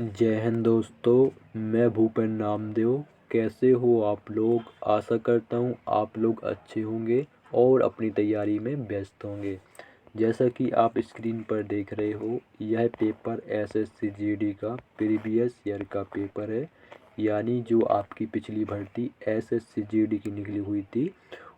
जय हिंद दोस्तों, मैं भूपेन नामदेव। कैसे हो आप लोग? आशा करता हूँ आप लोग अच्छे होंगे और अपनी तैयारी में व्यस्त होंगे। जैसा कि आप स्क्रीन पर देख रहे हो, यह पेपर एसएससी जीडी का प्रीवियस ईयर का पेपर है। यानी जो आपकी पिछली भर्ती एसएससी जीडी की निकली हुई थी,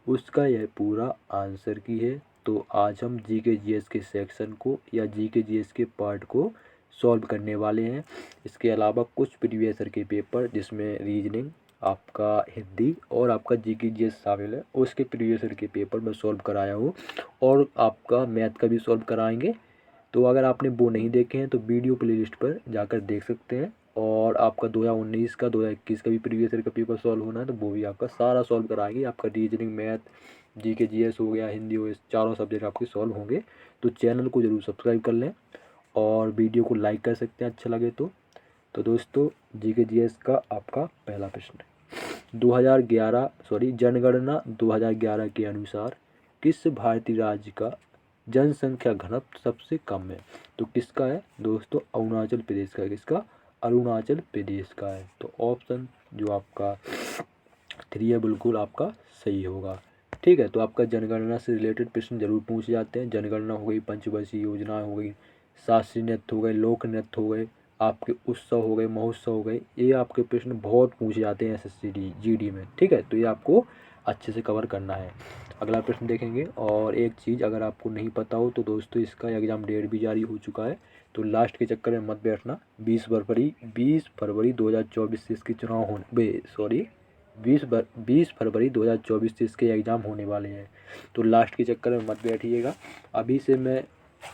उसका यह पूरा आंसर की है। तो आज हम जीके जीएस के सेक्शन को या जीके जीएस के पार्ट को सॉल्व करने वाले हैं। इसके अलावा कुछ प्रीवियस ईयर के पेपर जिसमें रीजनिंग, आपका हिंदी और आपका जीके जीएस शामिल है, उसके प्रीवियस ईयर के पेपर मैं सॉल्व कराया हूँ और आपका मैथ का भी सॉल्व कराएंगे। तो अगर आपने वो नहीं देखे हैं तो वीडियो प्लेलिस्ट पर जाकर देख सकते हैं। और आपका 2019 का 2021 का भी प्रीवियस ईयर का पेपर सॉल्व होना है तो वो भी आपका सारा सॉल्व कराएंगे। आपका रीजनिंग, मैथ, जीके जीएस हो गया, हिंदी हो गया, चारों सब्जेक्ट आपके सॉल्व होंगे। तो चैनल को ज़रूर सब्सक्राइब कर लें और वीडियो को लाइक कर सकते हैं अच्छा लगे तो दोस्तों, जीके जीएस का आपका पहला प्रश्न है। 2011 जनगणना 2011 के अनुसार किस भारतीय राज्य का जनसंख्या घनत्व सबसे कम है? तो किसका है दोस्तों? अरुणाचल प्रदेश का है। किसका? अरुणाचल प्रदेश का है। तो ऑप्शन जो आपका 3 है बिल्कुल आपका सही होगा। ठीक है, तो आपका जनगणना से रिलेटेड प्रश्न जरूर पूछे जाते हैं। जनगणना हो गई, पंचवर्षीय योजना हो गई, शास्त्रीय नृत्य हो गए, लोक नृत्य हो गए, आपके उत्सव हो गए, महोत्सव हो गए, ये आपके प्रश्न बहुत पूछे जाते हैं एसएससी जीडी में। ठीक है, तो ये आपको अच्छे से कवर करना है। अगला प्रश्न देखेंगे। और एक चीज़ अगर आपको नहीं पता हो तो दोस्तों, इसका एग्ज़ाम डेट भी जारी हो चुका है, तो लास्ट के चक्कर में मत बैठना। 20 फरवरी 2024 से इसके चुनाव होने 20 फरवरी 2024 से इसके एग्ज़ाम होने वाले हैं। तो लास्ट के चक्कर में मत बैठिएगा। अभी से मैं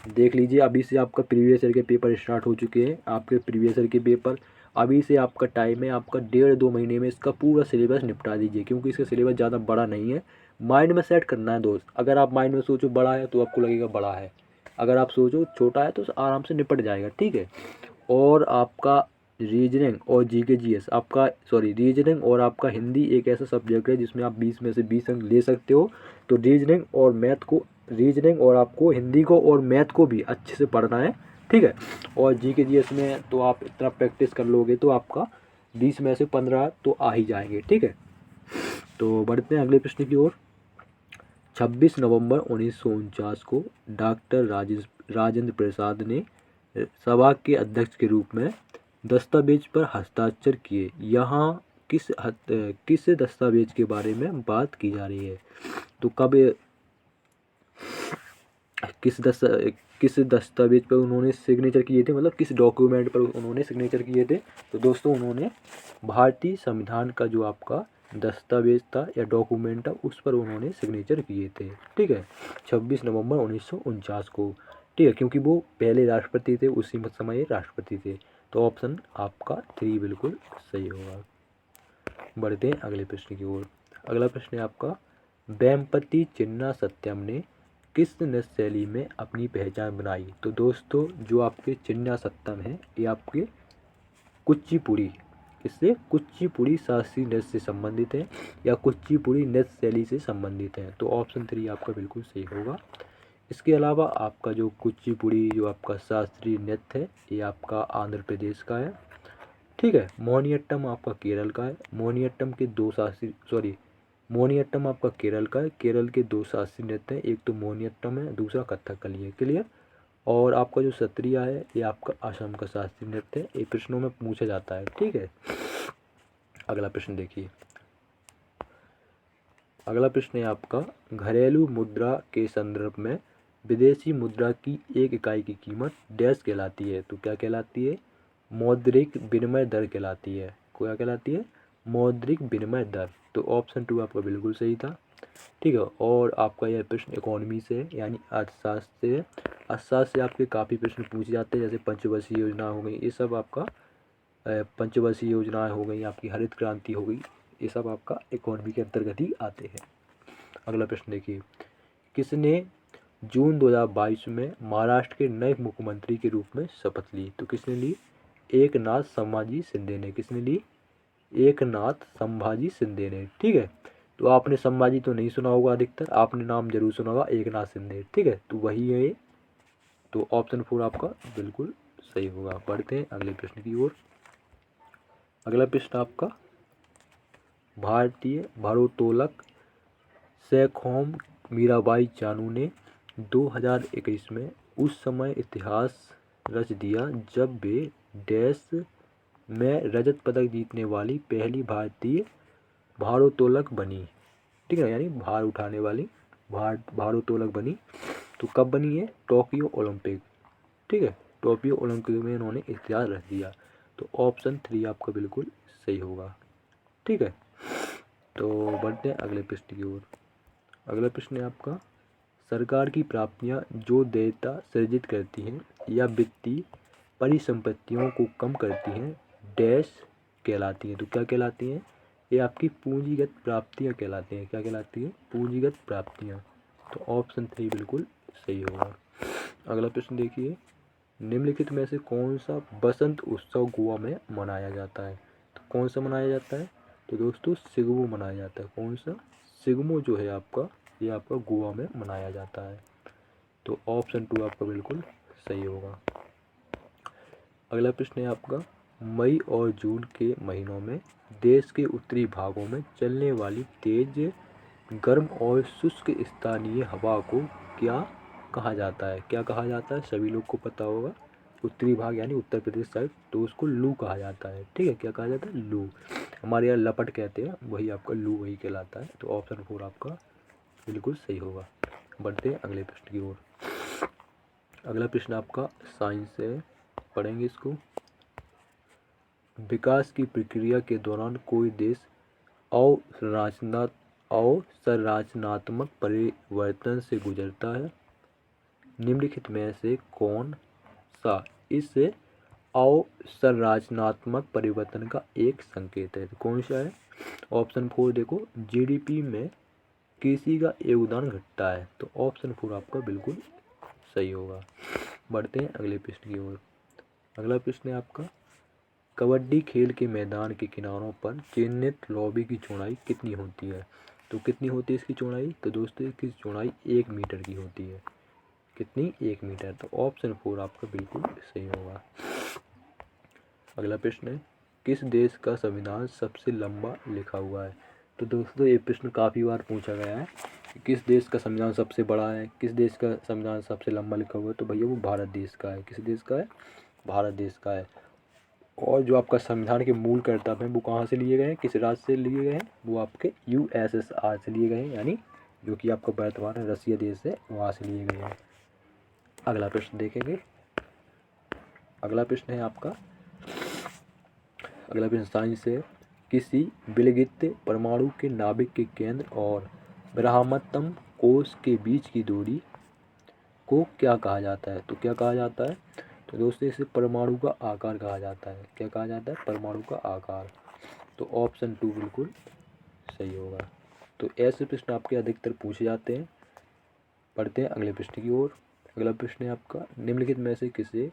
देख लीजिए, अभी से आपका प्रीवियस ईयर के पेपर स्टार्ट हो चुके हैं। आपके प्रीवियस ईयर के पेपर अभी से आपका टाइम है, आपका 1.5-2 महीने में इसका पूरा सिलेबस निपटा दीजिए, क्योंकि इसका सिलेबस ज़्यादा बड़ा नहीं है। माइंड में सेट करना है दोस्त। अगर आप माइंड में सोचो बड़ा है तो आपको लगेगा बड़ा है, अगर आप सोचो छोटा है तो आराम से निपट जाएगा। ठीक है, और आपका रीजनिंग और जीके जीएस आपका रीजनिंग और आपका हिंदी एक ऐसा सब्जेक्ट है जिसमें आप 20 में से 20 अंक ले सकते हो। तो रीजनिंग और आपको हिंदी को और मैथ को भी अच्छे से पढ़ना है। ठीक है, और जीके जीएस में तो आप इतना प्रैक्टिस कर लोगे तो आपका 20 में से 15 तो आ ही जाएंगे। ठीक है, तो बढ़ते हैं अगले प्रश्न की ओर। 26 नवंबर 1949 को डॉक्टर राजेंद्र प्रसाद ने सभा के अध्यक्ष के रूप में दस्तावेज पर हस्ताक्षर किए। यहाँ किस दस्तावेज के बारे में बात की जा रही है? तो कब किस दस्ता किस दस्तावेज पर उन्होंने सिग्नेचर किए थे, मतलब किस डॉक्यूमेंट पर उन्होंने सिग्नेचर किए थे? तो दोस्तों, उन्होंने भारतीय संविधान का जो आपका दस्तावेज था या डॉक्यूमेंट था उस पर उन्होंने सिग्नेचर किए थे। ठीक है, 26 नवंबर 1949 को। ठीक है, क्योंकि वो पहले राष्ट्रपति थे, उसी समय राष्ट्रपति थे। तो ऑप्शन आपका 3 बिल्कुल सही होगा। बढ़ते हैं अगले प्रश्न की ओर। अगला प्रश्न है आपका, वेम्पति चिन्ना सत्यम ने किस नृत्य शैली में अपनी पहचान बनाई? तो दोस्तों, जो आपके चिन्ना सत्यम है ये आपके कुचिपुड़ी, इससे कुचिपुड़ी शास्त्रीय नृत्य से संबंधित है या कुचिपुड़ी नृत्य शैली से संबंधित है। तो ऑप्शन 3 आपका बिल्कुल सही होगा। इसके अलावा आपका जो कुचिपुड़ी जो आपका शास्त्रीय नृत्य है ये आपका आंध्र प्रदेश का है। ठीक है, मोहिनीअट्टम आपका केरल का है। मोहिनीअट्टम आपका केरल का है। केरल के 2 शास्त्रीय नृत्य हैं, एक तो मोहिनीअट्टम है, दूसरा कथकली है। क्लियर। और आपका जो सत्रिया है ये आपका असम का शास्त्रीय नृत्य है। ये प्रश्नों में पूछा जाता है। ठीक है, अगला प्रश्न देखिए। अगला प्रश्न है आपका, घरेलू मुद्रा के संदर्भ में विदेशी मुद्रा की एक इकाई की कीमत डैश कहलाती है? तो क्या कहलाती है? मौद्रिक विनिमय दर कहलाती है। क्या कहलाती है? मौद्रिक विनिमय दर। तो ऑप्शन 2 आपका बिल्कुल सही था। ठीक है, और आपका यह प्रश्न इकोनॉमी से है, यानी अर्थशास्त्र से है। अर्थशास्त्र से आपके काफ़ी प्रश्न पूछे जाते हैं, जैसे पंचवर्षीय योजना हो गई, ये सब आपका पंचवर्षीय योजनाएं हो गई, आपकी हरित क्रांति हो गई, ये सब आपका इकोनॉमी के अंतर्गत ही आते हैं। अगला प्रश्न देखिए, किसने जून 2022 में महाराष्ट्र के नए मुख्यमंत्री के रूप में शपथ ली? तो किसने ली? एकनाथ संभाजी शिंदे ने। किसने ली? एकनाथ संभाजी शिंदे ने। ठीक है, तो आपने संभाजी तो नहीं सुना होगा, अधिकतर आपने नाम जरूर सुना होगा एकनाथ शिंदे। ठीक है, तो वही है ये। तो ऑप्शन 4 आपका बिल्कुल सही होगा। बढ़ते हैं अगले प्रश्न की ओर। अगला प्रश्न आपका, भारतीय भारोत्तोलक सैखोम मीराबाई चानू ने 2021 में उस समय इतिहास रच दिया जब वे डैश में रजत पदक जीतने वाली पहली भारतीय भारोत्तोलक बनी। ठीक है, यानी भार उठाने वाली भारोत्तोलक बनी। तो कब बनी है? Tokyo Olympic. ठीक है, टोक्यो ओलंपिक में इन्होंने इतिहास रच दिया। तो ऑप्शन 3 आपका बिल्कुल सही होगा। ठीक है, तो बढ़ते हैं अगले प्रश्न की ओर। अगला प्रश्न है आपका, सरकार की प्राप्तियां जो देयता सृजित करती हैं या वित्तीय परिसंपत्तियों को कम करती हैं डैश कहलाती हैं। तो क्या कहलाती हैं? ये आपकी पूंजीगत प्राप्तियां कहलाती हैं। क्या कहलाती है? पूंजीगत प्राप्तियां। तो ऑप्शन 3 बिल्कुल सही होगा। अगला प्रश्न देखिए, निम्नलिखित में से कौन सा बसंत उत्सव गोवा में मनाया जाता है? तो कौन सा मनाया जाता है? तो दोस्तों सिगमो मनाया जाता है। कौन सा? सिगमो जो है आपका, ये आपका गोवा में मनाया जाता है। तो ऑप्शन 2 आपका बिल्कुल सही होगा। अगला प्रश्न है आपका, मई और जून के महीनों में देश के उत्तरी भागों में चलने वाली तेज गर्म और शुष्क स्थानीय हवा को क्या कहा जाता है? क्या कहा जाता है? सभी लोग को पता होगा, उत्तरी भाग यानी उत्तर प्रदेश साइड, तो उसको लू कहा जाता है। ठीक है, क्या कहा जाता है? लू। हमारे यहाँ लपट कहते हैं, वही आपका लू वही कहलाता है। तो ऑप्शन 4 आपका बिल्कुल सही होगा। बढ़ते हैं अगले प्रश्न की ओर। अगला प्रश्न आपका साइंस है, पढ़ेंगे इसको। विकास की प्रक्रिया के दौरान कोई देश अवसंरचनात्मक परिवर्तन से गुजरता है। निम्नलिखित में से कौन सा इस अवसंरचनात्मक परिवर्तन का एक संकेत है? तो कौन सा है? ऑप्शन 4 देखो, जीडीपी में कृषि का योगदान घटता है। तो ऑप्शन 4 आपका बिल्कुल सही होगा। बढ़ते हैं अगले प्रश्न की ओर। अगला प्रश्न है आपका, कबड्डी खेल के मैदान के किनारों पर चिह्नित लॉबी की चौड़ाई कितनी होती है? तो कितनी होती है इसकी चौड़ाई? तो दोस्तों इसकी चौड़ाई 1 मीटर की होती है। कितनी? 1 मीटर। तो ऑप्शन 4 आपका बिल्कुल सही होगा। अगला प्रश्न है, किस देश का संविधान सबसे लंबा लिखा हुआ है? तो दोस्तों ये प्रश्न काफ़ी बार पूछा गया है कि किस देश का संविधान सबसे बड़ा है, किस देश का संविधान सबसे लंबा लिखा हुआ है? तो भैया वो भारत देश का है। किस देश का है? भारत देश का है। और जो आपका संविधान के मूल कर्तव्य हैं वो कहाँ से लिए गए हैं, किस राज्य से लिए गए हैं? वो आपके यूएसएसआर से लिए गए हैं, यानी जो कि आपका वर्तमान रसिया देश है वहाँ से लिए गए हैं। अगला प्रश्न देखेंगे। अगला प्रश्न है आपका, अगला प्रश्न साइंस से, किसी विलगित परमाणु के नाभिक के केंद्र और बृहत्तम कोश के बीच की दूरी को क्या कहा जाता है? तो क्या कहा जाता है? तो दोस्तों इसे परमाणु का आकार कहा जाता है। क्या कहा जाता है? परमाणु का आकार। तो ऑप्शन 2 बिल्कुल सही होगा। तो ऐसे प्रश्न आपके अधिकतर पूछे जाते हैं। पढ़ते हैं अगले प्रश्न की ओर। अगला प्रश्न है आपका, निम्नलिखित में से किसे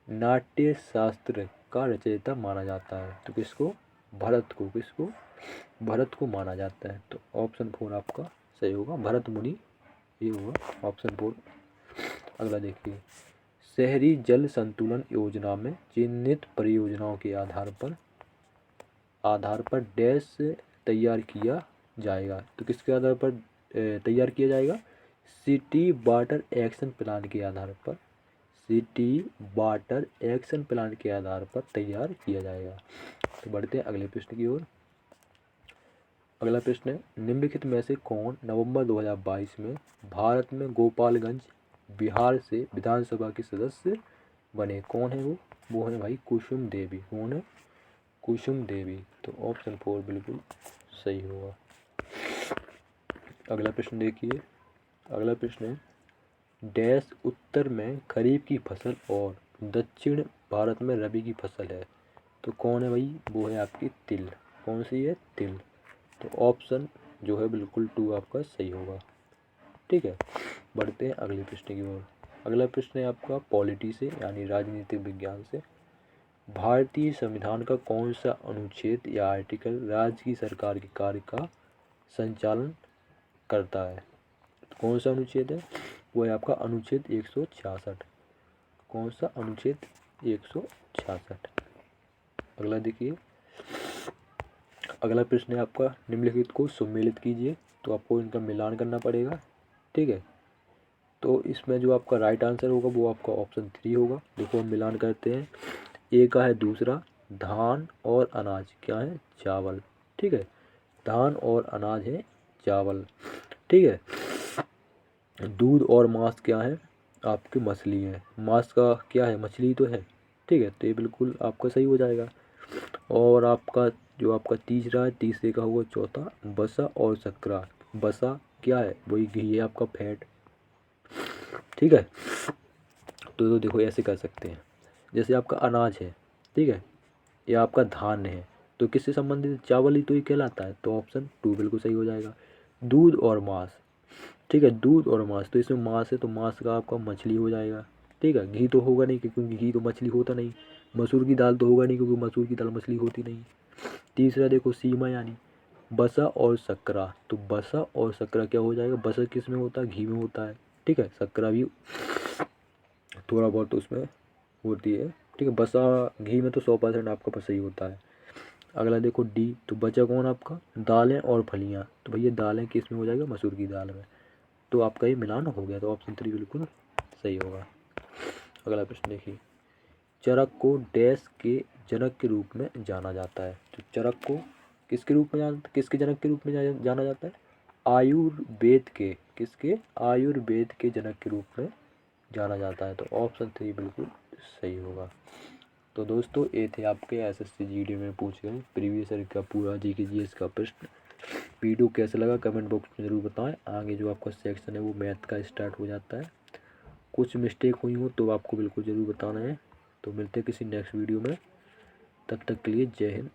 नाट्य शास्त्र का रचयिता माना जाता है? तो किसको? भरत को। किसको? भरत को माना जाता है। तो ऑप्शन 4 आपका सही होगा, भरत मुनि, ये होगा ऑप्शन 4। अगला देखिए, शहरी जल संतुलन योजना में चिन्हित परियोजनाओं के आधार पर डैश तैयार किया जाएगा। तो किसके आधार पर तैयार किया जाएगा? सिटी वाटर एक्शन प्लान के आधार पर, सिटी वाटर एक्शन प्लान के आधार पर तैयार किया जाएगा। तो बढ़ते हैं अगले प्रश्न की ओर। अगला प्रश्न है, निम्नलिखित में से कौन नवंबर 2022 में भारत में गोपालगंज बिहार से विधानसभा के सदस्य बने? कौन है वो? वो है भाई कुसुम देवी। कौन है? कुसुम देवी। तो ऑप्शन 4 बिल्कुल सही होगा। अगला प्रश्न देखिए। अगला प्रश्न है, डैश उत्तर में खरीफ की फसल और दक्षिण भारत में रबी की फसल है। तो कौन है भाई? वो है आपकी तिल। कौन सी है? तिल। तो ऑप्शन जो है बिल्कुल 2 आपका सही होगा। ठीक है, बढ़ते हैं अगले प्रश्न की ओर। अगला प्रश्न है आपका पॉलिटी से, यानी राजनीतिक विज्ञान से। भारतीय संविधान का कौन सा अनुच्छेद या आर्टिकल राज्य की सरकार के कार्य का संचालन करता है? कौन सा अनुच्छेद है? वो है आपका अनुच्छेद 166। कौन सा अनुच्छेद? 166। अगला देखिए, अगला प्रश्न है आपका, निम्नलिखित को सम्मिलित कीजिए। तो आपको इनका मिलान करना पड़ेगा, ठीक है। तो इसमें जो आपका राइट आंसर होगा वो आपका ऑप्शन 3 होगा। देखो हम मिलान करते हैं। ए का है दूसरा, धान और अनाज क्या है, चावल, ठीक है। धान और अनाज है चावल, ठीक है। दूध और मांस क्या है, आपकी मछली है। मांस का क्या है, मछली तो है, ठीक है। तो ये बिल्कुल आपका सही हो जाएगा। और आपका जो आपका तीसरा है, तीसरे का होगा चौथा, बसा और शक्करा। बसा क्या है, वही घी है आपका, फैट, ठीक है। तो देखो ऐसे कर सकते हैं, जैसे आपका अनाज है, ठीक है, या आपका धान है, तो किससे संबंधित, चावल ही तो ये कहलाता है। तो ऑप्शन 2 बिल्कुल सही हो जाएगा। दूध और मांस, ठीक है, दूध और मांस, तो इसमें मांस है तो मांस का आपका मछली हो जाएगा, ठीक है। घी तो होगा नहीं क्योंकि घी तो मछली होता नहीं। मसूर की दाल तो होगा नहीं क्योंकि मसूर की दाल मछली होती नहीं। तीसरा देखो सीमा यानी बसा और शक्करा, तो बसा और शक्करा क्या हो जाएगा, बसा किस में होता है, घी में होता है, ठीक है। शक्करा भी थोड़ा बहुत उसमें होती है, ठीक है। बसा घी में तो 100% आपका सही होता है। अगला देखो डी, तो बचा कौन आपका, दालें और फलियाँ, तो भैया दालें किस में हो जाएगा, मसूर की दाल में। तो आपका ये मिलान हो गया, तो ऑप्शन 3 बिल्कुल सही होगा। अगला प्रश्न देखिए, चरक को डैश के जनक के रूप में जाना जाता है। तो चरक को किसके रूप में किसके जनक के रूप में जाना जाता है, आयुर्वेद के, किसके, आयुर्वेद के जनक के रूप में जाना जाता है। तो ऑप्शन 3 बिल्कुल सही होगा। तो दोस्तों ये थे आपके एसएससी जीडी में पूछे गए प्रीवियस ईयर का पूरा जीके जीएस का प्रश्न। वीडियो कैसा लगा कमेंट बॉक्स में ज़रूर बताएं। आगे जो आपका सेक्शन है वो मैथ का स्टार्ट हो जाता है। कुछ मिस्टेक हुई हो तो आपको बिल्कुल ज़रूर बताना है। तो मिलते हैं किसी नेक्स्ट वीडियो में, तब तक के लिए जय हिंद।